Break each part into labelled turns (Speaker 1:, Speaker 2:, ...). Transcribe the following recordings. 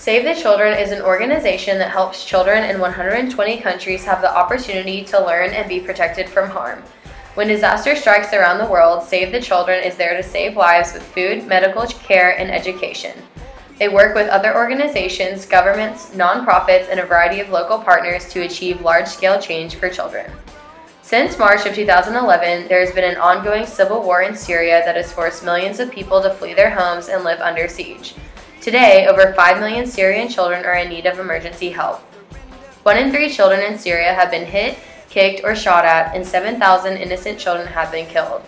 Speaker 1: Save the Children is an organization that helps children in 120 countries have the opportunity to learn and be protected from harm. When disaster strikes around the world, Save the Children is there to save lives with food, medical care, and education. They work with other organizations, governments, nonprofits, and a variety of local partners to achieve large-scale change for children. Since March of 2011, there has been an ongoing civil war in Syria that has forced millions of people to flee their homes and live under siege. Today, over 5 million Syrian children are in need of emergency help. 1 in 3 children in Syria have been hit, kicked, or shot at, and 7,000 innocent children have been killed.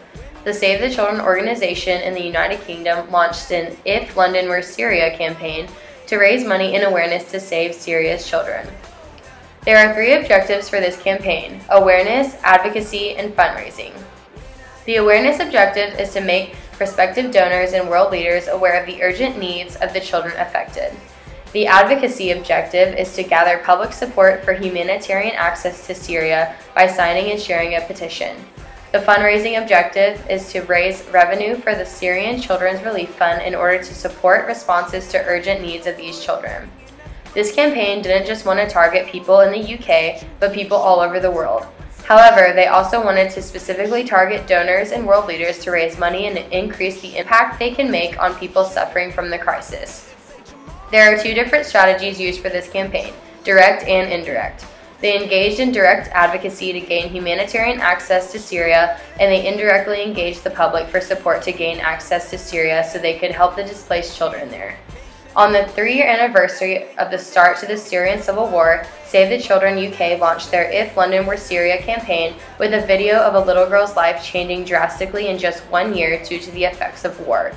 Speaker 1: The Save the Children organization in the United Kingdom launched an If London Were Syria campaign to raise money and awareness to save Syria's children. There are 3 objectives for this campaign: awareness, advocacy, and fundraising. The awareness objective is to make prospective donors and world leaders aware of the urgent needs of the children affected. The advocacy objective is to gather public support for humanitarian access to Syria by signing and sharing a petition. The fundraising objective is to raise revenue for the Syrian Children's Relief Fund in order to support responses to urgent needs of these children. This campaign didn't just want to target people in the UK, but people all over the world. However, they also wanted to specifically target donors and world leaders to raise money and increase the impact they can make on people suffering from the crisis. There are 2 different strategies used for this campaign: direct and indirect. They engaged in direct advocacy to gain humanitarian access to Syria, and they indirectly engaged the public for support to gain access to Syria so they could help the displaced children there. On the 3-year anniversary of the start to the Syrian civil war, Save the Children UK launched their If London Were Syria campaign with a video of a little girl's life changing drastically in just 1 year due to the effects of war.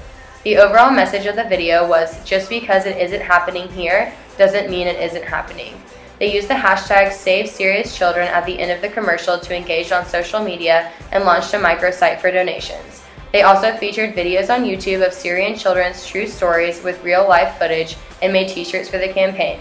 Speaker 1: The overall message of the video was, just because it isn't happening here doesn't mean it isn't happening. They used the hashtag Save Syria's Children at the end of the commercial to engage on social media and launched a microsite for donations. They also featured videos on YouTube of Syrian children's true stories with real-life footage and made t-shirts for the campaign.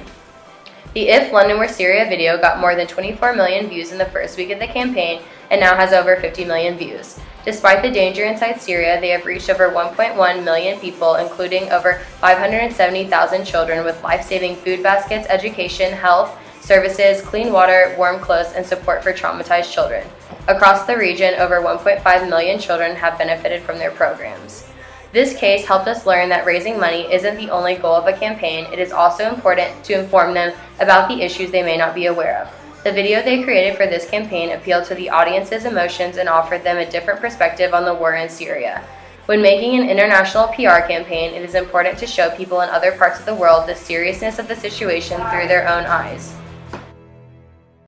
Speaker 1: The If London Were Syria video got more than 24 million views in the first week of the campaign and now has over 50 million views. Despite the danger inside Syria, they have reached over 1.1 million people, including over 570,000 children with life-saving food baskets, education, health services, clean water, warm clothes, and support for traumatized children. Across the region, over 1.5 million children have benefited from their programs. This case helped us learn that raising money isn't the only goal of a campaign. It is also important to inform them about the issues they may not be aware of. The video they created for this campaign appealed to the audience's emotions and offered them a different perspective on the war in Syria. When making an international PR campaign, it is important to show people in other parts of the world the seriousness of the situation through their own eyes.